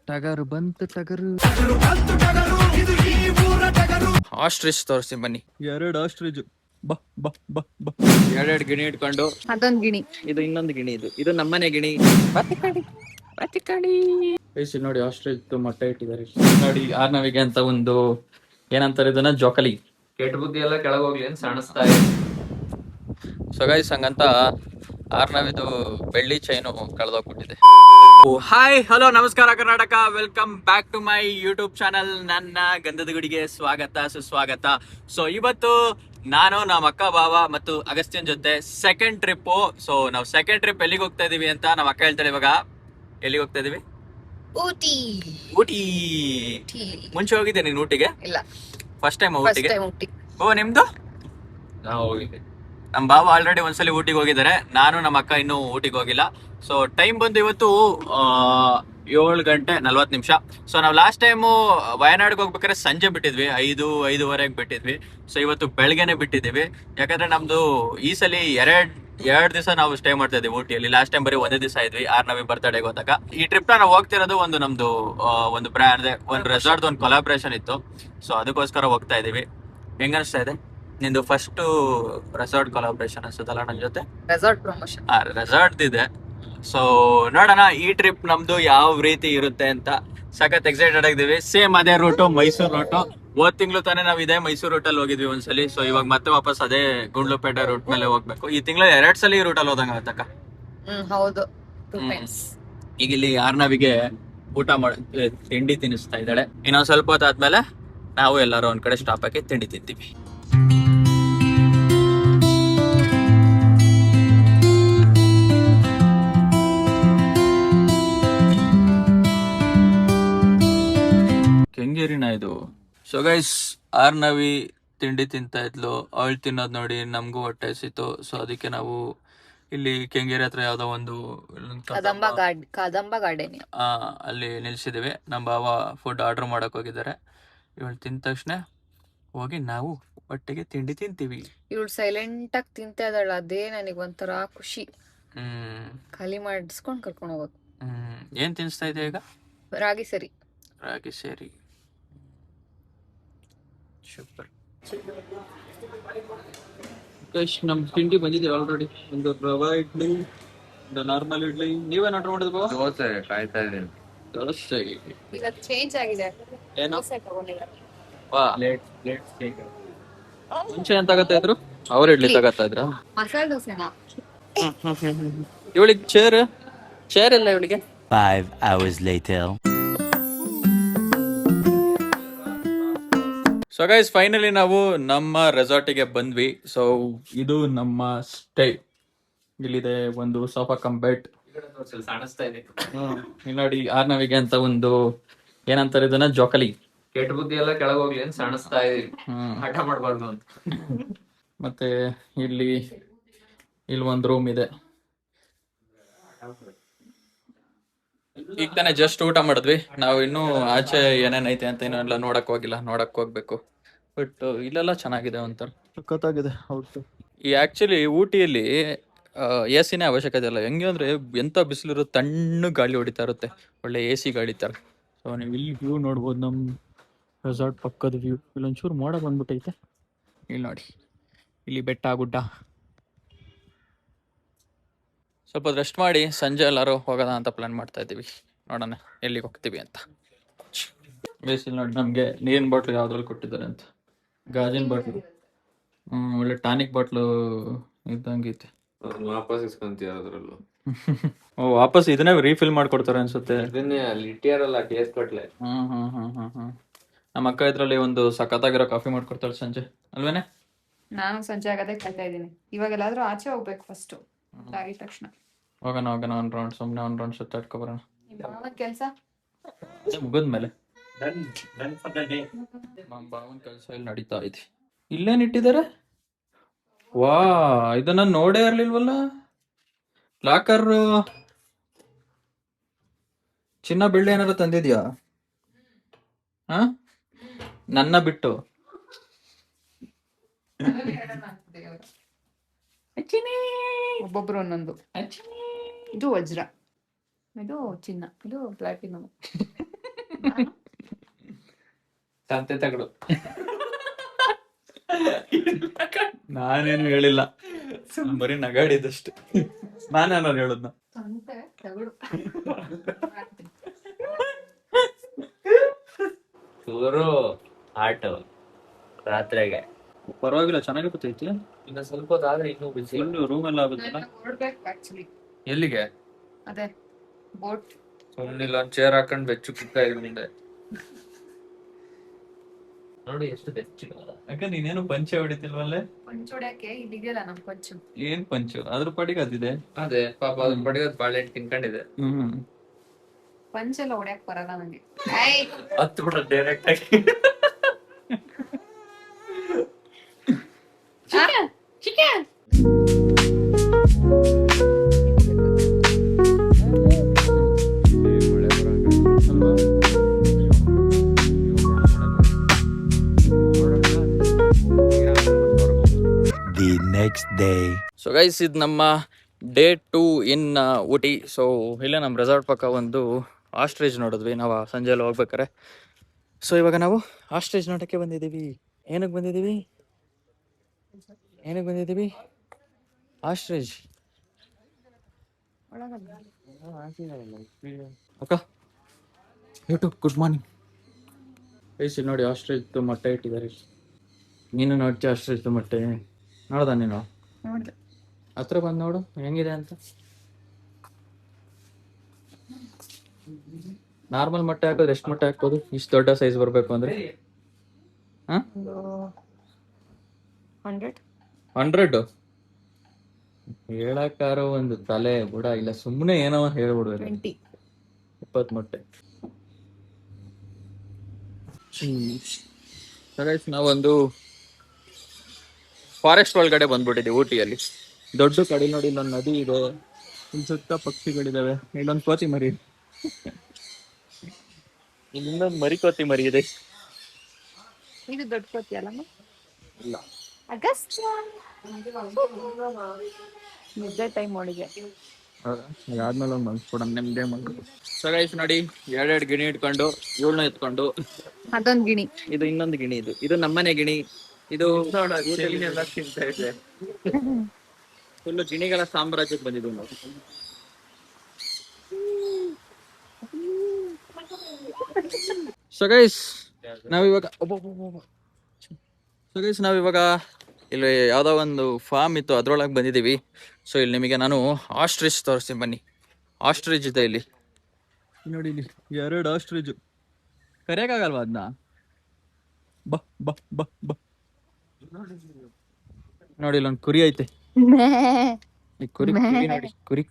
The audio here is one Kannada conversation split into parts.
ಟಗರು ಬಂತು ಟಗರು. ಆಸ್ಟ್ರಿಚ್ ತೋರಿಸಿ ಬನ್ನಿ. 2 ಆಸ್ಟ್ರಿಚ್. ಬಾ ಬಾ ಬಾ ಬಾ. 2 ಗಿಣಿ ಇಟ್ಕೊಂಡು ಅದೊಂದ್ ಗಿಣಿ, ಇದು ಇನ್ನೊಂದು ಗಿಣಿ. ಇದು ನಮ್ಮನೆ ಗಿಣಿ. ಬತ್ತಿಕಡಿ ನೋಡಿ ಆಸ್ಟ್ರಿಚ್ ಮೊಟ್ಟೆ ಇಟ್ಟಿದ್ದಾರೆ. ನೋಡಿ ಆರ್ನವಿಗೆ ಅಂತ ಒಂದು ಏನಂತಾರೆ ಇದನ್ನ, ಜೋಕಲಿ. ಕೆಟ್ಟ ಬುದ್ಧಿ ಎಲ್ಲ ಕೆಳಗೋಗ್ಲಿ ಅಂತ ಸಣಿಸ್ತಾ ಇದೆ. ಸೊ ಗೈಸ್, ಹಂಗಂತ ಆರ್ನವಿದು ಬೆಳ್ಳಿ ಚೈನು ಕಳೆದೋಗ್ಬಿಟ್ಟಿದೆ. ಹಾಯ್ ಹಲೋ ನಮಸ್ಕಾರ Karnataka, welcome back to my YouTube channel. ನನ್ನ ಗಂಧದ ಗುಡಿಗೆ ಸ್ವಾಗತ ಸುಸ್ವಾಗತ. ಸೊ ಇವತ್ತು ನಾನು ನಮ್ಮ ಅಕ್ಕ ಬಾವ ಮತ್ತು ಅಗಸ್ತ್ಯನ್ ಜೊತೆ ಸೆಕೆಂಡ್ ಟ್ರಿಪ್ಪು. ಸೊ ನಾವು ಸೆಕೆಂಡ್ ಟ್ರಿಪ್ ಎಲ್ಲಿಗೆ ಹೋಗ್ತಾ ಇದೀವಿ ಅಂತ ನಮ್ಮ ಅಕ್ಕ ಹೇಳ್ತಾರೆ. ಇವಾಗ ಎಲ್ಲಿಗೆ ಹೋಗ್ತಾ ಇದೀವಿ? ಊಟಿ. ಊಟಿ. ಮುಂಚೆ ಹೋಗಿದ್ದೆ ನೀನು ಊಟಿಗೆ? ಇಲ್ಲ, ಫಸ್ಟ್ ಟೈಮ್ ಊಟಿಗೆ. ಊಟಿ. ಓ, ನಿಮ್ದು? ನಾವು ಹೋಗಿದ್ದೆ. ನಮ್ಮ ಬಾವ ಆಲ್ರೆಡಿ ಒಂದ್ಸಲಿ ಊಟಿಗೆ ಹೋಗಿದ್ದಾರೆ. ನಾನು ನಮ್ಮ ಅಕ್ಕ ಇನ್ನೂ ಊಟಿಗೆ ಹೋಗಿಲ್ಲ. ಸೊ ಟೈಮ್ ಬಂದು ಇವತ್ತು 7:40. ಸೊ ನಾವು ಲಾಸ್ಟ್ ಟೈಮು ವಯನಾಡ್ಗೆ ಹೋಗ್ಬೇಕಾದ್ರೆ ಸಂಜೆ ಬಿಟ್ಟಿದ್ವಿ, 5-5:30 ಬಿಟ್ಟಿದ್ವಿ. ಸೊ ಇವತ್ತು ಬೆಳಗ್ಗೆನೆ ಬಿಟ್ಟಿದ್ದೀವಿ. ಯಾಕಂದ್ರೆ ನಮ್ದು ಈ ಸಲ ಎರಡು ದಿವಸ ನಾವು ಸ್ಟೇ ಮಾಡ್ತಾ ಇದ್ದೀವಿ ಊಟಿಯಲ್ಲಿ. ಲಾಸ್ಟ್ ಟೈಮ್ ಬರೀ ಒಂದೇ ದಿವಸ ಇದ್ವಿ, ಆರ್ನವಿ ಬರ್ತಡೆಗೆ ಹೋದಾಗ. ಈ ಟ್ರಿಪ್ ನಾವು ಹೋಗ್ತಿರೋದು ನಮ್ದು ಒಂದು ಬ್ರ್ಯಾಂಡ್, ಒಂದು ರೆಸಾರ್ಟ್, ಒಂದು ಕೊಲಾಬ್ರೇಷನ್ ಇತ್ತು. ಸೊ ಅದಕ್ಕೋಸ್ಕರ ಹೋಗ್ತಾ ಇದೀವಿ. ಹೆಂಗ ಅನಿಸ್ತಾ ಇದೆ? ನಿಂದು ಫಸ್ಟ್ ರೆಸಾರ್ಟ್ ಕೊಲಾಬ್ರೇಷನ್ ಅನ್ಸುತ್ತಲ್ಲ ನನ್ನ ಜೊತೆ? Resort promotion. ರೆಸಾರ್ಟ್ ಇದೆ. ಸೊ ನೋಡೋಣ ಈ ಟ್ರಿಪ್ ನಮ್ದು ಯಾವ ರೀತಿ ಇರುತ್ತೆ ಅಂತ. ಸಖತ್ ಎಕ್ಸೈಟೆಡ್ ಆಗಿದ್ದೀವಿ. ಸೇಮ್ ಅದೇ ರೂಟು, ಮೈಸೂರು ರೂಟು. ಹೋದ್ ತಿಂಗಳು ತಾನೇ ನಾವು ಇದೇ ಮೈಸೂರು ರೂಟಲ್ಲಿ ಹೋಗಿದ್ವಿ ಒಂದ್ಸಲಿ. ಸೊ ಇವಾಗ ಮತ್ತೆ ವಾಪಸ್ ಅದೇ ಗುಂಡ್ಲುಪೇಟೆ ರೂಟ್ ಮೇಲೆ ಹೋಗ್ಬೇಕು. ಈ ತಿಂಗಳು 2 ಸಲ ಈ ರೂಟಲ್ಲಿ ಹೋದಂಗ ಆಗುತ್ತಕ್ಕ. ಹೌದು. ಈಗ ಇಲ್ಲಿ ಆರ್ನವಿಗೆ ಊಟ ತಿಂಡಿ ತಿನ್ನಿಸ್ತಾ ಇದ್ದಾಳೆ. ಇನ್ನೊಂದ್ ಸ್ವಲ್ಪ ಹೊತ್ತಾದ್ಮೇಲೆ ನಾವು ಎಲ್ಲಾರು ಒಂದ್ ಕಡೆ ಸ್ಟಾಪ್ ಹಾಕಿ ತಿಂಡಿ ತಿಂತೀವಿ. ಕೆಂಗೇರಿನ ಇದು. ಸೊ ಗೈಸ್, ಆರ್ನವಿ ತಿಂಡಿ ತಿಂತಾ ಇದ್ಲು. ಅವಳು ತಿನ್ನೋದು ನೋಡಿ ನಮಗೂ ಹೊಟ್ಟೆ ಹಸಿತು. ಸೊ ಅದಕ್ಕೆ ನಾವು ಇಲ್ಲಿ ಕೆಂಗೇರಿ ಹತ್ರ ಯಾವ್ದೋ ಒಂದು ಕದಂಬ ಗಾರ್ಡನ್ ಅಲ್ಲಿ ನಿಲ್ಸಿದೀವಿ. ನಮ್ಮ ಬಾವ ಫುಡ್ ಆರ್ಡರ್ ಮಾಡಕ್ ಹೋಗಿದ್ದಾರೆ. ಇವಳು ತಿಂದ ತಕ್ಷಣ ಹೋಗಿ ನಾವು ಒಟ್ಟಿಗೆ ತಿಂಡಿ ತಿಂತೀವಿ. ಇವಳು ಸೈಲೆಂಟ್ ಆಗಿ ತಿಂತಾ ಇದ್ದಾಳ, ಅದೇ ನನಗೆ ಒಂಥರ ಖುಷಿ. ಖಾಲಿ ಮಾಡಿಸ್ಕೊಂಡ್ ಕರ್ಕೊಂಡು ಹೋಗೋದು. ಏನ್ ತಿನ್ಸ್ತಾ ಇದೆ ಈಗ? ರಾಗಿ ಸರಿ. ಸೂಪರ್. ನಮ್ ತಿಂಡಿ ಬಂದಿದೆ ಆಲ್ರೆಡಿ. ಒಂದು ರವಾ ಇಡ್ಲಿ, ಒಂದು ನಾರ್ಮಲ್ ಇಡ್ಲಿ. ನೀವೇನ್ ಆರ್ಡರ್ ಮಾಡಿದ್ವಿ? ದೋಸೆ ಕಾಯ್ತಾ ಇದ್ದೀನಿ. ದೋಸೆ ಈಗ ಚೇಂಜ್ ಆಗಿದೆ. ಏನೋ ವಾ, ಮುಂಚೆ ಏನ್ ತಗೋತಾ ಇದ್ರು? ಅವ್ರ ಇಡ್ಲಿ ತಗೋತಾ ಇದ್ರ? ಮಸಾಲೆ ದೋಸೆನಾ? ಇವಳಿಗೆ ಚೇರ್ ಇಲ್ಲ ಇವಳಿಗೆ. 5 hours later. So guys, finally ನಾವು ನಮ್ಮ ರೆಸಾರ್ಟಿಗೆ ಬಂದ್ವಿ. ಸೊ ಇದು ನಮ್ಮ ಸ್ಟೇ. ಇಲ್ಲಿದೆ ಒಂದು ಸೋಫಾ ಕಮ್ ಬೆಡ್. ಕಾಣಿಸ್ತಾ ಇದೆ. ನೋಡಿ ಆರ್ನವಿಗೆ ಅಂತ ಒಂದು ಏನಂತಾರೆ ಇದನ್ನ, ಜೋಕಲಿ. ಕೆಟ್ಟ ಬುದ್ಧಿ ಎಲ್ಲ ಕೆಳಗೋಗ್ಲಿ ಅಂತ ಸಣಿಸ್ತಾ ಇದೀವಿ. ಹಠ ಮಾಡ್ಬಾರ್ದು ಅಂತ. ಮತ್ತೆ ಇಲ್ಲಿ ಒಂದು ರೂಮ್ ಇದೆ. ಈಗ ತಾನೇ ಜಸ್ಟ್ ಊಟ ಮಾಡಿದ್ವಿ. ನಾವು ಇನ್ನೂ ಆಚೆ ಏನೇನೈತೆ ಅಂತ ಇನ್ನೆಲ್ಲ ನೋಡಕ್ ಹೋಗ್ಬೇಕು. ಬಟ್ ಇಲ್ಲೆಲ್ಲ ಚೆನ್ನಾಗಿದೆ, ಒಂಥರ ಸಖತ್ತಾಗಿದೆ. ಹೌದು. ಈ ಆಕ್ಚುಲಿ ಊಟಿಯಲ್ಲಿ AC ಅವಶ್ಯಕತೆ ಇಲ್ಲ. ಹೆಂಗೆ ಅಂದ್ರೆ ಎಂತ ಬಿಸಿಲಿರೋ ತಣ್ಣು ಗಾಳಿ ಹೊಡಿತಾ ಇರುತ್ತೆ, ಒಳ್ಳೆ AC ಗಾಳಿ ತರ. ಸೊ ನೀವು ಇಲ್ಲಿ ವ್ಯೂ ನೋಡ್ಬೋದು, ನಮ್ಮ ರೆಸಾರ್ಟ್ ಪಕ್ಕದ ವ್ಯೂ. ಇಲ್ಲೊಂಚೂರು ಮೋಡ ಬಂದ್ಬಿಟ್ಟೈತೆ. ಇಲ್ಲಿ ನೋಡಿ, ಇಲ್ಲಿ ಬೆಟ್ಟ ಗುಡ್ಡ. ಸ್ವಲ್ಪ ರೆಸ್ಟ್ ಮಾಡಿ ಸಂಜೆ ಎಲ್ಲರೂ ಹೋಗೋಣ ಅಂತ ಪ್ಲಾನ್ ಮಾಡ್ತಾ ಇದ್ದೀವಿ. ನೋಡೋಣ ಎಲ್ಲಿಗೆ ಹೋಗ್ತೀವಿ ಅಂತ. ಬೇಸಿಲ್ ನೋಡಿ, ನಮಗೆ ನೀರಿನ ಬಾಟ್ಲು ಯಾವ್ದ್ರಲ್ಲಿ ಕೊಟ್ಟಿದ್ದಾರೆ ಅಂತ. ಗಾಜಿನ ಬಾಟ್ಲು. ಒಳ್ಳೆ ಟಾನಿಕ್ ಬಾಟ್ಲು ಇದ್ದಂಗೈತೆ. ವಾಪಸ್ ಇಸ್ಕೊಂತೀಯ ಅದ್ರಲ್ಲೂ? ವಾಪಸ್ ಇದನ್ನೇ ರೀಫಿಲ್ ಮಾಡ್ಕೊಡ್ತಾರೆ ಅನ್ಸುತ್ತೆ. ಇದನ್ನೇ ಅಲ್ಲಿ ಇಟ್ಟಿಯಾರಲ್ಲ ಕೇಸ್ ಕೊಟ್ಲೆ. ನಮ್ಮ ಅಕ್ಕ ಇದ್ರಲ್ಲಿ ಒಂದು ಸಖತ್ತಾಗಿರೋ ಕಾಫಿ ಮಾಡ್ಕೊಡ್ತಾಳೆ ಸಂಜೆ, ಅಲ್ವೇನೆ? ನಾನು ಸಂಜೆ ಆಗದೆ ಕಾಯ್ತಾ ಇದ್ದೀನಿ. ಇವಾಗೆಲ್ಲಾದ್ರೂ ಆಚೆ ಹೋಗ್ಬೇಕು ಫಸ್ಟ್, ಆಗಿದ ತಕ್ಷಣ. ಹೋಗೋಣ ಒಂದು ರೌಂಡ್, ಸುಮ್ಮನೆ ಒಂದು ರೌಂಡ್ ಸುತ್ತಾಡ್ಕೊ ಬರೋಣ. ಕೆಲಸ ಮುಗಿದ್ಮೇಲೆ ಬಾವನ್ ಕೆಲಸ ಇಲ್ಲಿ ನಡೀತಾ ಇದೆ. ಇಲ್ಲೇನ್ ಇಟ್ಟಿದ್ದಾರೆ? ವಾ, ಇದನ್ನ ನೋಡೇ ಇರ್ಲಿಲ್ವಲ್ಲ. ಲಾಕರ್. ಚಿನ್ನ ಬೆಳ್ಳಿ ಏನಾರು ತಂದಿದ್ಯಾ? ನನ್ನ ಬಿಟ್ಟು. ಒಬ್ಬೊಬ್ರು ಒಂದೊಂದು. ಇದು ವಜ್ರ, ಇದು ಚಿನ್ನ, ಇದು ಪ್ಲಾಟಿನಮ್. ಸಂತೆ ತಗಡು. ನಾನೇನು ಹೇಳಿಲ್ಲ, ಬರೀ ನಗಾಡಿದಷ್ಟೆ. ನಾನೇನೋ ಹೇಳದ್ನ. ಸಂತೆ ತಗಡು. ಚೂರು ಆಟ ರಾತ್ರಿಗೆ ಪರವಾಗಿಲ್ಲ, ಚೆನ್ನಾಗಿ ಗೊತ್ತೈತಿ. ಇನ್ನ ಸ್ವಲ್ಪ ಹೊತ್ತಾದ್ರೆ ಇನ್ನೂ ಬಿಸಿ. ರೂಮ್ ಎಲ್ಲ ಆಗುತ್ತಲ್ಲ. ಹೊರಡ್ಬೇಕು ಆಕ್ಚುಲಿ. ಎಲ್ಲಿಗೆ? ಅದೇ ಬೋಟ್. ಸುಮ್ನಿಲ್ಲ, ಒಂದ್ ಚೇರ್ ಹಾಕೊಂಡ್ ಬೆಚ್ಚು ಕುಕ್ಕ ಇದ್ ಮುಂದೆ ನೋಡಿ ಎಷ್ಟು ಬೆಚ್ಚು. ಯಾಕ ನೀನೇನು ಪಂಚೆ ಹೊಡಿತಿಲ್ವಲ್ಲೇ? ಪಂಚೋಡ್ಯಾಕೆ ಇಲ್ಲಿದೆಯಲ್ಲ ನಮ್ ಪಂಚು. ಏನ್ ಪಂಚು? ಅದ್ರ ಪಡಿಗೆ ಅದಿದೆ. ಅದೇ ಪಾಪ ಅದ್ ಬಡಿಯೋದ್ ಬಾಳೆಹಣ್ಣು ತಿನ್ಕೊಂಡಿದೆ. ಪಂಚೆಲ್ಲ ಹೊಡ್ಯಾಕ್ ಬರಲ್ಲ ನಂಗೆ. ಹತ್ತು ಬಿಡ ಡೈರೆಕ್ಟ್ ಆಗಿ. Chicken. The next day. So guys, ಇದು ನಮ್ಮ ಡೇ 2 ಇನ್ ಊಟಿ. ಸೊ ಇಲ್ಲೇ ನಮ್ಮ ರೆಸಾರ್ಟ್ ಪಕ್ಕ ಒಂದು ಆಸ್ಟ್ರೇಜ್ ನೋಡಿದ್ವಿ ನಾವು ಸಂಜೆ ಎಲ್ಲ ಹೋಗ್ಬೇಕಾರೆ. ಸೊ ಇವಾಗ ನಾವು ಆಸ್ಟ್ರೇಜ್ ನೋಡಕ್ಕೆ ಬಂದಿದ್ದೀವಿ. ಏನಕ್ಕೆ ಬಂದಿದ್ದೀವಿ? ಆಸ್ಟ್ರೇಜ್. ಅಕ್ಕ ಯೂಟ್ಯೂಬ್ ಗುಡ್ ಮಾರ್ನಿಂಗ್ ಗೈಸ್. ನೋಡಿ ಆಸ್ಟ್ರೇಜ್ ಮೊಟ್ಟೆ ಇಟ್ಟಿದ್ದಾರೆ. ನೀನು ನೋಡ್ತೀಯ ಆಸ್ಟ್ರೇಜ್ ಮೊಟ್ಟೆ? ನೋಡ್ದ ನೀನು? ನೋಡ್ದೆ. ಹತ್ರ ಬಂದು ನೋಡು ಹೆಂಗಿದೆ ಅಂತ. ನಾರ್ಮಲ್ ಮೊಟ್ಟೆ ಹಾಕೋದ್ರೆ ಎಷ್ಟು ಮೊಟ್ಟೆ ಹಾಕ್ಬೋದು? ಇಷ್ಟು ದೊಡ್ಡ ಸೈಜ್ ಬರಬೇಕು ಅಂದ್ರೆ 100 ಹೇಳಕ್ಕಾರೋ ಒಂದು ತಲೆ ಬುಡ ಇಲ್ಲ, ಸುಮ್ಮನೆ ಏನೋ ಹೇಳ್ಬಿಡ್ಬೇಕು. 20 ಮೊಟ್ಟೆ. ನಾವೊಂದು ಫಾರೆಸ್ಟ್ ಒಳಗಡೆ ಬಂದ್ಬಿಟ್ಟಿದ್ದೀವಿ ಊಟಿಯಲ್ಲಿ. ದೊಡ್ಡ ಕಡೆ ನೋಡಿ, ಇಲ್ಲೊಂದು ನದಿ ಇದೆ, ಇಲ್ಲಿ ಸುತ್ತ ಪಕ್ಷಿಗಳಿದಾವೆ, ಇಲ್ಲೊಂದು ಕೋತಿ ಮರಿ, ಇಲ್ಲೊಂದು ಮರಿ ಮರಿ ಇದೆ. ಇದು ದೊಡ್ಡ ಕೋತಿ ಅಲ್ಲ? ಇಲ್ಲ, ಆಗಸ್ಟ್ ನಿದ್ದೆ ಟೈಮ್ ಒಳಗೆ. ಅದಾದ್ಮೇಲೆ ಒಂದು ಮನ್ಸ್ಕೊಡ ನಿಮ್ದೇ ಮಲ್ಕೊ. ಸೊ ಗೈಸ್ ನೋಡಿ, 2 ಗಿಣಿ ಇಟ್ಕೊಂಡು ಇವಳನ್ನ ಎತ್ಕೊಂಡು, ಅದೊಂದು ಗಿಣಿ, ಇದು ಇನ್ನೊಂದು ಗಿಣಿ, ಇದು ನಮ್ಮನೆ ಗಿಣಿ. ಇದು ತಿಂತಾ ಇದೆ. ಫುಲ್ಲು ಗಿಣಿಗಳ ಸಾಮ್ರಾಜ್ಯಕ್ಕೆ ಬಂದಿದ್ವಿ ನಾವು. ಸೊ ಗೈಸ್ ನಾವಿವಾಗ ಇಲ್ಲಿ ಯಾವುದೋ ಒಂದು ಫಾರ್ಮ್ ಇತ್ತು, ಅದ್ರೊಳಗೆ ಬಂದಿದ್ದೀವಿ. ಸೊ ಇಲ್ಲಿ ನಿಮಗೆ ನಾನು ಆಸ್ಟ್ರಿಚ್ ತೋರಿಸ್ತೀನಿ, ಬನ್ನಿ. ಆಸ್ಟ್ರಿಚ್ ಇದೆ ಇಲ್ಲಿ ನೋಡಿ, ಇಲ್ಲಿ 2 ಆಸ್ಟ್ರಿಚ್. ಕರೆಯಕ್ಕಾಗಲ್ವಾ ಅದನ್ನ? ಬಾ ಬಾ ಬಾ ಬಾ. ನೋಡಿ ಇಲ್ಲೊಂದು ಕುರಿ ಐತೆ. ಈ ಕುರಿ ನೋಡಿ, ಕುರಿ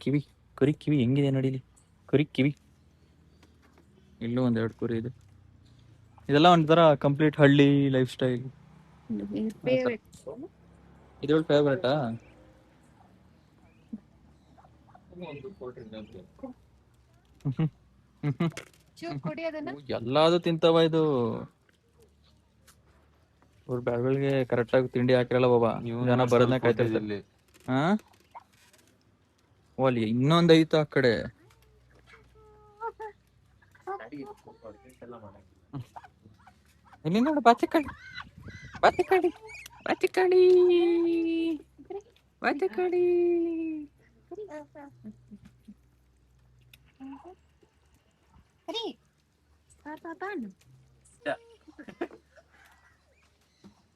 ಕಿವಿ ಹೆಂಗಿದೆ ನೋಡಿ, ಇಲ್ಲಿ ಕುರಿ ಕಿವಿ. ಇಲ್ಲೂ 1-2 ಕುರಿ ಇದೆ. ಇದೆಲ್ಲ ಒಂಥರ ಕಂಪ್ಲೀಟ್ ಹಳ್ಳಿ ಲೈಫ್ ಸ್ಟೈಲ್. ಇದು ಫೇವ್ರೇಟಾ? ಎಲ್ಲಾದು ತಿಂತವ ಇದು. ಅವ್ರ ಬೆಳಗ್ಗೆ ಕರೆಕ್ಟ್ ಆಗಿ ತಿಂಡಿ ಹಾಕಿರಲ್ಲ ಬಾಬಾ, ಜನ ಬರೋದನ್ನ ಕಾಯ್ತಿರ್ತಾರೆ. ಅಲ್ಲಿ ಇನ್ನೊಂದು ಐತ ಆ ಕಡೆ. ಇಲ್ಲಿ ನೋಡು, ಬಾತಿಕಡಿ.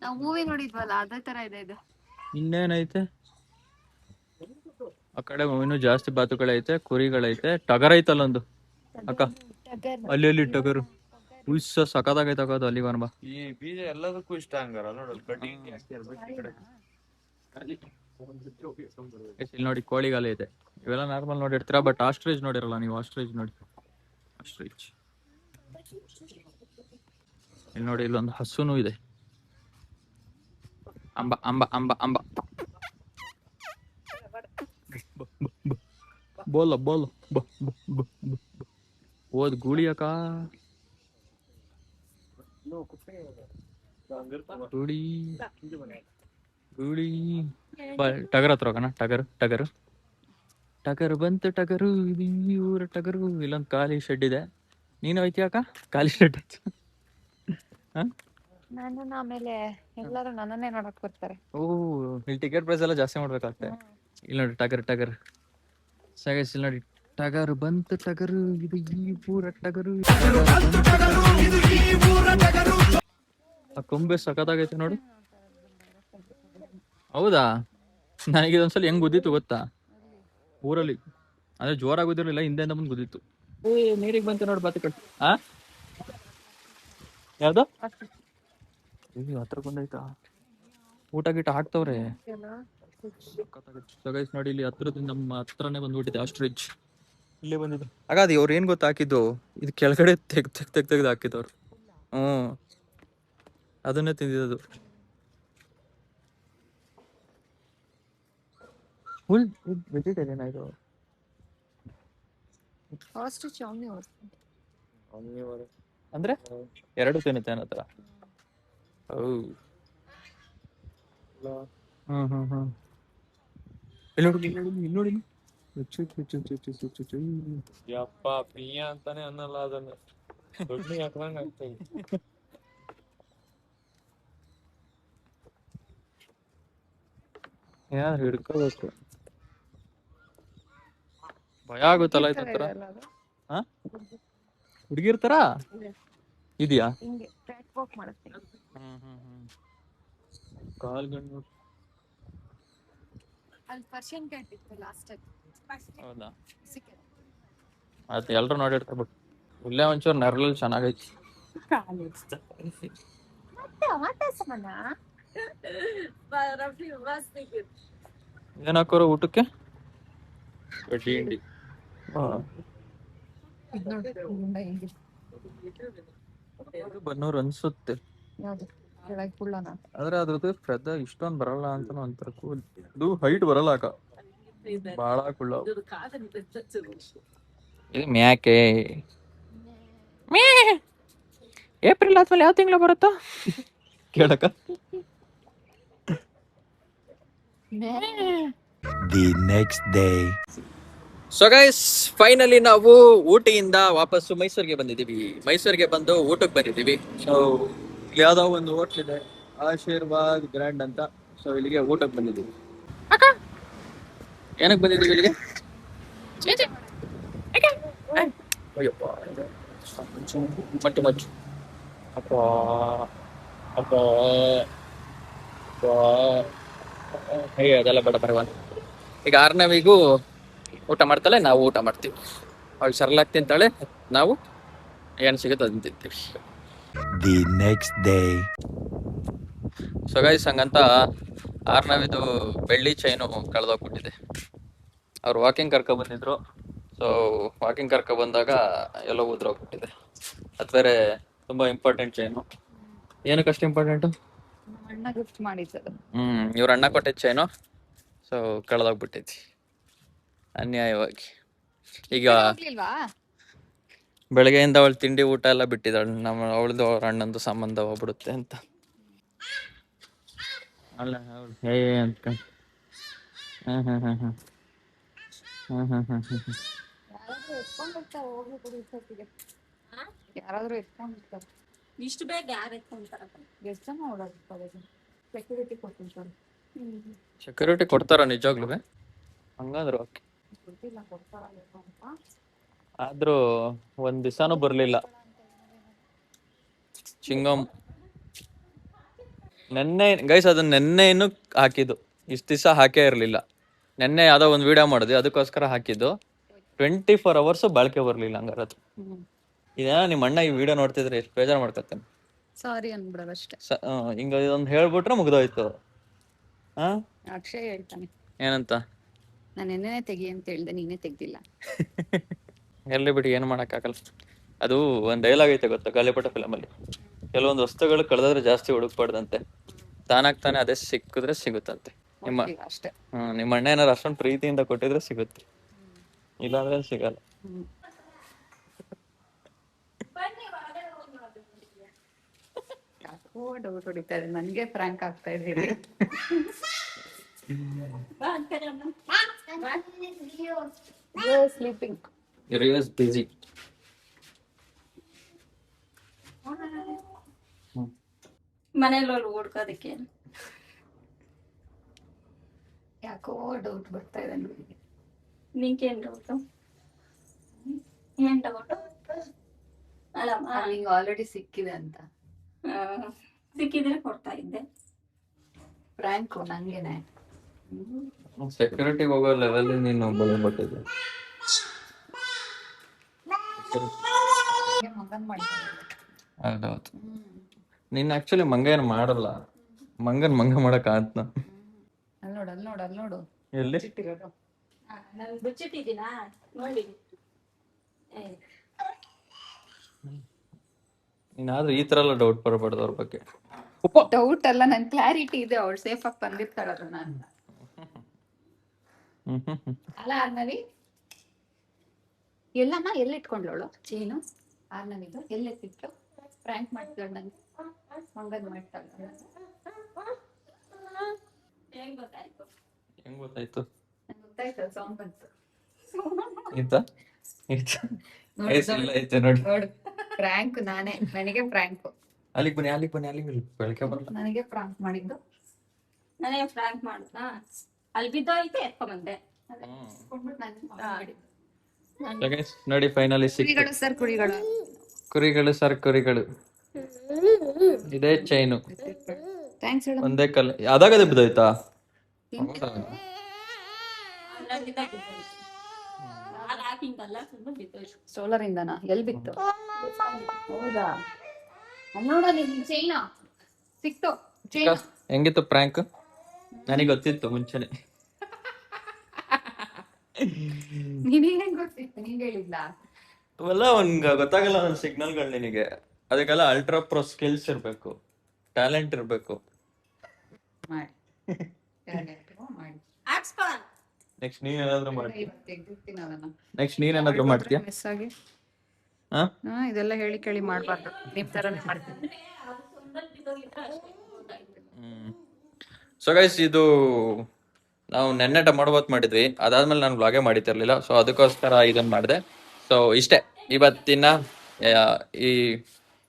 ನಾವು ಮೂವಿ ನೋಡಿದ್ವಲ್ಲ ಅದೇ ತರ ಇದೆ ಇದು. ಇನ್ನೇನೈತೆ ಆ ಕಡೆ? ಇನ್ನೂ ಜಾಸ್ತಿ ಬಾತುಗಳೈತೆ, ಕುರಿಗಳೈತೆ, ಟಗರ್ ಐತಲ್ಲೊಂದು ಅಕ್ಕ, ಅಲ್ಲಿ ಟಗರು. ಉಯ್ಸ ಸಖತ್ತಾಗೈತೆ ಅಕ್ಕ ಅದು. ಅಲ್ಲಿ ಬಾ. ಈ ಬೀಜ ಎಲ್ಲದಕ್ಕೂ ಇಷ್ಟ ಹಂಗಾರ ನೋಡಿ. ಇಲ್ಲಿ ನೋಡಿ ಕೋಳಿಗಾಲ ಇದೆ. ಇವೆಲ್ಲ ನಾರ್ಮಲ್ ನೋಡಿರ್ತೀರಾ, ಬಟ್ ಆಸ್ಟ್ರೇಜ್ ನೋಡಿರಲ್ಲ ನೀವು. ಆಸ್ಟ್ರೇಜ್ ನೋಡಿ, ಆಸ್ಟ್ರೇಜ್. ಇಲ್ಲಿ ನೋಡಿ, ಇಲ್ಲೊಂದು ಹಸುನು ಇದೆ. ಅಂಬ ಅಂಬ ಅಂಬ ಅಂಬ ಬೋಲ ಬೋಲ ಬ ಓದ್ ಗೂಳಿ ಅಕ್ಕ, ಗೂಳಿ ಗೂಳಿ. ಟಗರ್ ಹತ್ರ ಹೋಗೋಣ. ಟಗರು ಬಂತು, ಟಗರು ಊರ ಟಗರು. ಇಲ್ಲೊಂದು ಖಾಲಿ ಶೆಡ್ ಇದೆ, ನೀನು ಹೋಯ್ತೀಯಕ್ಕ ಖಾಲಿ ಶರ್ಟ್ ನಾನು ಆಮೇಲೆ ಎಲ್ಲರೂ ನನ್ನನ್ನೇ ನೋಡಕ್ ಬರ್ತಾರೆ. ಓ ಇಲ್ಲಿ ಟಿಕೆಟ್ ಪ್ರೈಸ್ ಎಲ್ಲ ಜಾಸ್ತಿ ಮಾಡ್ಬೇಕಾಗ್ತದೆ. ಇಲ್ಲಿ ನೋಡಿ ಟಗರ್ ಸಗಸ್ ಇಲ್ಲಿ ನೋಡಿ ಟಗರು ಬಂತು ಟಗರು ಇದು ಈ ಪೂರ ಟಗರು ಆ ಕೊಂಬೆ ಸಖತ್ತಾಗೈತೆ ನೋಡು. ಹೌದಾ ನನಗೆ ಇದೊಂದ್ಸಲ ಹೆಂಗ್ ಗುದ್ದಿತ್ತು ಗೊತ್ತಾ ಊರಲ್ಲಿ, ಅಂದ್ರೆ ಜೋರಾಗಿ ಗುದ್ದಿರ್ಲಿಲ್ಲ, ಹಿಂದೆಯಿಂದ ಮುಂದೆ ಗುದ್ದಿತ್ತು. ನೀರಿಗೆ ಬಂತು ನೋಡಿ ಬಾತಿ ಕಟ್ಟು. ಆ ಯಾವ್ದು ಹತ್ರ ಬಂದೈತಾ? ಊಟ ಗೀಟ ಹಾಕ್ತವ್ರೆ. ನೋಡಿ ಇಲ್ಲಿ ಹತ್ರದಿಂದ ನಮ್ಮ ಹತ್ರನೇ ಬಂದ್ಬಿಟ್ಟಿದೆ ಆಸ್ಟ್ರಿಚ್. ಇಲ್ಲೇ ಬಂದಿದ್ದು ಹಾಗಾದ ಅವ್ರು ಏನ್ ಗೊತ್ತಾ ಹಾಕಿದ್ದು, ಇದು ಕೆಳಗಡೆ ತೆಗ್ದು ಹಾಕಿದವ್ರು. ಅದನ್ನೇ ತಿಂದಿದ್ದು. ಫುಲ್ ವೆಜಿಟೇರಿಯನ್ ಆಯ್ತು. ಅಂದ್ರೆ ಎರಡು ತಿನ್ನುತ್ತೆ ಅನ್ನತ್ರ. ನೋಡಿ ಯಪ್ಪ ಪಿಯ ಅಂತಾನೆ ಅನ್ನಲ್ಲ ಅದನ್ನ ದೊಡ್ಡ ಹಾಕಂಗ ಆಗ್ತದೆ. ಯಾರು ಹಿಡ್ಕೋಬೇಕು, ಭಯ ಆಗುತ್ತಲ್ಲ ಇದತ್ರ. ಹಾ ಹುಡುಗಿರ್ತಾರ ಇದೆಯಾ? ಕಾಲ್ಗಣ್ಣು ಹೌದಾ? ಅದು ಎಲ್ರು ನೋಡಿರ್ತಾರೆ ಬಟ್ ಇಲ್ಲೇ ಒಂಚೂರು ನೆರಳಲ್ಲಿ ಚೆನ್ನಾಗೈತಿ. ಏನ್ ಹಾಕೋರು ಊಟಕ್ಕೆ? ಕಡ್ಡಿ ಹಿಂಡಿ. ಬನ್ನೂರು ಅನ್ಸುತ್ತೆ, ಆದ್ರೆ ಅದ್ರದ್ದು ಫ್ರೆದ ಇಷ್ಟೊಂದು ಬರಲ್ಲ ಅಂತ ಅಂತಾರೆ. ಇದು ಹೈಟ್ ಬರಲ್ಲ ಅಕ್ಕ, ಬಾಳ ಕುಳ್ಳ. ಇದು ಮ್ಯಾಕೆ ಏಪ್ರಿಲ್ ಆದ್ಮೇಲೆ ಯಾವ ತಿಂಗಳು ಬರುತ್ತಾ ಕೇಳಕ್ಕ? The next day. So guys finally ನಾವು ಊಟಿಯಿಂದ ವಾಪಸ್ಸು ಮೈಸೂರಿಗೆ ಬಂದಿದ್ದೀವಿ. ಮೈಸೂರಿಗೆ ಬಂದು ಊಟಕ್ಕೆ ಬಂದಿದ್ದೀವಿ. ಸೊ ಯಾವ್ದೋ ಒಂದು ಹೋಟ್ಲ್ ಇದೆ, ಆಶೀರ್ವಾದ್ ಗ್ರ್ಯಾಂಡ್ ಅಂತ. ಸೊ ಇಲ್ಲಿಗೆ ಊಟಕ್ಕೆ ಬಂದಿದ್ದೀವಿ. ಏನಕ್ಕೆ ಬಂದಿದ್ದೀವಿ ಇಲ್ಲಿಗೆ? ಅಯ್ಯಪ್ಪ ಮಚ್ಚು ಅಪ್ಪ ಅಪ್ಪ ಹೇ ಅದೆಲ್ಲ ಬೇಡ ಬರವಲ್ಲ. ಈಗ 6ನೇವಿಗೂ ಊಟ ಮಾಡ್ತಾಳೆ, ನಾವು ಊಟ ಮಾಡ್ತೀವಿ. ಅವಳು ಸರಳಾಗಿ ತಿಂತಾಳೆ, ನಾವು ಏನು ಸಿಗುತ್ತೆ ಅದನ್ನ ತಿಂತೀವಿ. The next day. So guys ಹಂಗಂತ 6ನೇವಿದು ಬೆಳ್ಳಿ ಚೈನು ಕಳೆದೋಗ್ಬಿಟ್ಟಿದೆ. ಅವ್ರು ವಾಕಿಂಗ್ ಬಂದಿದ್ರು. ಸೊ ವಾಕಿಂಗ್ ಬಂದಾಗ ಎಲ್ಲೋ ಉದ್ರೋಗ್ಬಿಟ್ಟಿದೆ. ಅದು ಬೇರೆ ತುಂಬಾ ಇಂಪಾರ್ಟೆಂಟ್ ಚೈನು. ಏನಕ್ಕಷ್ಟು ಇಂಪಾರ್ಟೆಂಟು? ಇವ್ರ ಅಣ್ಣ ಕೊಟ್ಟಿದ್ದ ಚೈನು. ಸೊ ಕಳೆದೋಗ್ಬಿಟ್ಟೈತಿ ಅನ್ಯಾಯವಾಗಿ. ಈಗ ಬೆಳಗ್ಗೆಯಿಂದ ಅವಳು ತಿಂಡಿ ಊಟ ಎಲ್ಲ ಬಿಟ್ಟಿದ್ದಾಳೆ. ಅವಳದು ಅವ್ರ ಅಣ್ಣಂದು ಸಂಬಂಧ ಹೋಗ್ಬಿಡುತ್ತೆ ಅಂತ. ಅಲ್ಲ ಹೇ ಅಂತ ಯಾರಾದ್ರೂ ಎತ್ಕೊಂಡಿರ್ತಾರೆ. ಇಷ್ಟು ಬೇಗ ಯಾರು ಎತ್ಕೊಂಡ್ತಾರ? ಎಷ್ಟು ಜನ ಓಡಾಡ್ತಾರೆ? ಸೆಕ್ಯೂರಿಟಿ ಕೊಟ್ಟಿರ್ತಾರೆ. ಸೆಕ್ಯೂರಿಟಿ ಕೊಡ್ತಾರ ನಿಜವಾಗ್ಲೂ? ಹಂಗಾದ್ರು ಓಕೆ. ಆದ್ರೂ ಒಂದ್ ದಿವಸನೂ ಬರ್ಲಿಲ್ಲ ಚಿಂಗಮ್. ನೆನ್ನೆ ಗೈಸ್ ಅದನ್ನ ನೆನ್ನೆಯನ್ನು ಹಾಕಿದ್ದು, ಇಷ್ಟು ದಿವಸ ಹಾಕೇ ಇರಲಿಲ್ಲ. ನೆನ್ನೆ ಯಾವ್ದೋ ಒಂದು ವಿಡಿಯೋ ಮಾಡಿದ್ವಿ, ಅದಕ್ಕೋಸ್ಕರ ಹಾಕಿದ್ದು. 24 hours ಬಾಳಿಕೆ ಬರ್ಲಿಲ್ಲ. ಹಂಗಾರ ಅದು ಇದೇನ ನಿಮ್ಮ ಅಣ್ಣ ಈ ವಿಡಿಯೋ ನೋಡ್ತಿದ್ರೆ ಎಷ್ಟು ಬೇಜಾರು ಮಾಡ್ಕೊತಾನೆ. ಸಾರಿ ಅನ್ಬಿಡೋದು ಅಷ್ಟೇ. ಹಿಂಗ ಇದೊಂದು ಹೇಳ್ಬಿಟ್ರೆ ಮುಗ್ದೋಯ್ತು. ಹಾ ಅಕ್ಷಯ್ ಹೇಳ್ತಾನೆ ಏನಂತ? ನಾನು ಎಣ್ಣೆನೆ ತೆಗಿ ಅಂತ ಹೇಳ್ದೆ, ನೀನೇ ತೆಗ್ದಿಲ್ಲ. ಎಲ್ಲಿ ಬಿಡಿ, ಏನು ಮಾಡೋಕ್ಕಾಗಲ್ಲ. ಅದು ಒಂದು ಡೈಲಾಗ್ ಐತೆ ಗೊತ್ತಾ ಗಾಳಿಪಟ ಫಿಲಮಲ್ಲಿ, ಕೆಲವೊಂದು ವಸ್ತುಗಳು ಕಳೆದ್ರೆ ಜಾಸ್ತಿ ಹುಡುಕ್ಬಾರ್ದಂತೆ, ತಾನಾಗ್ ತಾನೇ ಅದೇ ಸಿಕ್ಕಿದ್ರೆ ಸಿಗುತ್ತಂತೆ. ಅಷ್ಟೇ. ನಿಮ್ಮ ಅಣ್ಣ ಏನಾರು ಅಷ್ಟೊಂದು ಪ್ರೀತಿಯಿಂದ ಕೊಟ್ಟಿದ್ರೆ ಸಿಗುತ್ತೆ, ಇಲ್ಲಾಂದ್ರೆ ಸಿಗಲ್ಲ. ಡೌಟ್ ಹೊಡಿತಾ ಇದೆ, ನನಗೆ ಫ್ರಾಂಕ್ ಆಗ್ತಾ ಇದ್ದೀರಿ. ಸ್ಲೀಪಿಂಗ್. You're busy. ಮನೇಲಿ ಹುಡ್ಕೋದಕ್ಕೆ ಯಾಕೋ ಡೌಟ್ ಬರ್ತಾ ಇದೆ ನನಗೆ. ನಿಂಗೇನ್ ಡೌಟು? ಏನ್ ಡೌಟು? ಅಲ್ಲಮ್ಮ ನಿಂಗೆ ಆಲ್ರೆಡಿ ಸಿಕ್ಕಿದೆ ಅಂತ. ಸಿಕ್ಕಿದ್ರೆ ಕೊಡ್ತಾ ಇದ್ದೆ. ಫ್ರ್ಯಾಂಕು ನಂಗೇನೆ. ಸೆಕ್ಯೂರಿಟಿಗೆ ಹೋಗೋ ಲೆವೆಲ್ ನೀನು ಬಂದ್ಬಿಟ್ಟಿದ್ದೆ. ಮಗನ್ ಮಾಡ್ತಾರೆ. ಹೌದೌದು. ನೀನ್ ಆಕ್ಚುಲಿ ಮಂಗ ಏನು ಮಾಡಲ್ಲ. ಮಂಗ ಮಾಡಕ್ ಆತ್ನ. ಅಲ್ಲಿ ನೋಡು ಎಲ್ಲಿ? ಚಿಟ್ಟಿರೋದು. ನಾನು ಬಿಚ್ಚಿಟ್ಟಿದ್ದೀನಾ ನೋಡಿ. ನೀನಾದ್ರೂ ಈ ತರ ಎಲ್ಲ ಡೌಟ್ ಬರಬಾರ್ದು ಅವ್ರ ಬಗ್ಗೆ. ಡೌಟ್ ಅಲ್ಲ, ನನ್ ಕ್ಲಾರಿಟಿ ಇದೆ. ಅವಳು ಸೇಫ್ ಆಗಿ ಬಂದಿರ್ತಾಳ ಅದನ್ನ ಅಂತ. ಅಲ್ಲ ಆರ್ನವಿ ಎಲ್ಲಮ್ಮ ಎಲ್ಲಿಟ್ಕೊಂಡ್ಲವಳು ಚೀನು? ಆರ್ನವಿದು ಎಲ್ಲೆತ್ತಿಟ್ಟು ಫ್ರ್ಯಾಂಕ್ ಮಾಡ್ತಾಳ ನಂಗೆ, ಮಂಗನ್ ಮಾಡ್ತಾಳ. ಹೆಂಗ್ ಗೊತ್ತಾಯ್ತು? ಹೆಂಗ್ ಗೊತ್ತಾಯ್ತು? ನಂಗೆ ಗೊತ್ತಾಯ್ತು, ಸೌಂಡ್ ಬಂತು. ಆಯ್ತಾ? ಐತೆ ನೋಡಿ. ನೋಡು, ಫ್ರ್ಯಾಂಕ್ ನಾನೇ, ನನಗೆ ಫ್ರ್ಯಾಂಕ್. ಅಲ್ಲಿಗೆ ಬನ್ನಿ ಬೆಳಗ್ಗೆ ಬರಲ್ಲ. ನನಗೆ ಫ್ರ್ಯಾಂಕ್ ಮಾಡಿದ್ದು. ನನಗೆ ಫ್ರಾಂಕ್ ಮಾಡುದಾ? ಅಲ್ಲಿ ಬಿದ್ದೋಯ್ತು ಎತ್ಕೊಂಬಂದೆ. ನೋಡಿ ಫೈನಲಿ ಕುರಿಗಳು ಸರ್, ಕುರಿಗಳು ಇದೇ ಚೈನು. ಥ್ಯಾಂಕ್ಸ್ ಹೇಳು. ಒಂದೇ ಕಲ್ ಅದಾಗದೆ ಬಿದ್ದೋಯ್ತಾ? ಸೋಲಾರ್ ಇಂದನಾ? ಎಲ್ಲಿ ಬಿತ್ತು? ಹೌದಾ? ಅಲ್ಲಿ ನೋಡ, ನಿನ್ ಚೈನಾ ಸಿಕ್ತು. ಚೈನಾ ಹೆಂಗಿತ್ತು ಪ್ರ್ಯಾಂಕ್? ನನಗೆ ಗೊತ್ತಿತ್ತು ಮುಂಚೆನೆ. ನಿನಗೆ ಹೆಂಗ್ ಗೊತ್ತಿತ್ತು? ನೀನ್ ಹೇಳಿದ್ಲಾ? ಅವೆಲ್ಲ ಗೊತ್ತಾಗಲ್ಲ ನನ್ನ ಸಿಗ್ನಲ್ಗಳು ನಿನಗೆ. ಅದಕ್ಕೆಲ್ಲ ಅಲ್ಟ್ರಾ ಪ್ರೊ ಸ್ಕಿಲ್ಸ್ ಇರ್ಬೇಕು, ಟ್ಯಾಲೆಂಟ್ ಇರ್ಬೇಕು. ಮಾಡಿ ಮಾಡಿ. ನೆಕ್ಸ್ಟ್ ನೀನೇನಾದ್ರೂ ಮಾಡ್ತೀಯ? ತೆಗ್ದಿರ್ತೀನಿ ಅದನ್ನ. ನೆಕ್ಸ್ಟ್ ನೀನೇನಾದ್ರೂ ಮಾಡ್ತೀಯ? ಮಿಸ್ ಆಗಿ ಹಾ, ಇದೆಲ್ಲ ಹೇಳಿ ಕೇಳಿ ಮಾಡ್ಬಾರ್ದು. ನಿಮ್ ತರನೇ ಮಾಡ್ತೀನಿ. ಸೊ ಗೈಸ್, ಇದು ನಾವು ನೆನ್ನೆ ಟೊಮಾಟೊ ಮಾಡಿದ್ವಿ. ಅದಾದ್ಮೇಲೆ ನಾನು ವ್ಲಾಗೇ ಮಾಡಿತಿರ್ಲಿಲ್ಲ. ಸೊ ಅದಕ್ಕೋಸ್ಕರ ಇದನ್ನ ಮಾಡಿದೆ. ಸೊ ಇಷ್ಟೇ ಇವತ್ತಿನ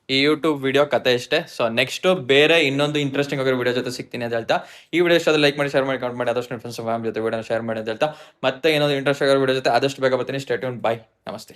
ಈ ಯೂಟ್ಯೂಬ್ ವಿಡಿಯೋ ಕತೆ ಇಷ್ಟೇ. ಸೊ ನೆಕ್ಸ್ಟ್ ಬೇರೆ ಇನ್ನೊಂದು ಇಂಟ್ರೆಸ್ಟಿಂಗ್ ಆಗಿರೋ ವಿಡಿಯೋ ಜೊತೆ ಸಿಗ್ತೀನಿ ಅಂತ ಹೇಳ್ತಾ, ಈ ವಿಡಿಯೋ ಇಷ್ಟ ಲೈಕ್ ಮಾಡಿ, ಶೇರ್ ಮಾಡಿ, ಕಮೆಂಟ್ ಮಾಡಿ, ಆದಷ್ಟು ಫ್ರೆಂಡ್ಸ್ ಫ್ಯಾಮಿಲಿ ಜೊತೆ ವಿಡಿಯೋನ ಶೇರ್ ಮಾಡಿ ಅಂತ ಹೇಳ್ತಾ, ಮತ್ತೆ ಇನ್ನೊಂದು ಇಂಟ್ರೆಸ್ಟ್ ಆಗಿರೋ ವಿಡಿಯೋ ಜೊತೆ ಆದಷ್ಟು ಬೇಗ ಬರ್ತೀನಿ. Stay tune. ಬೈ. ನಮಸ್ತೆ.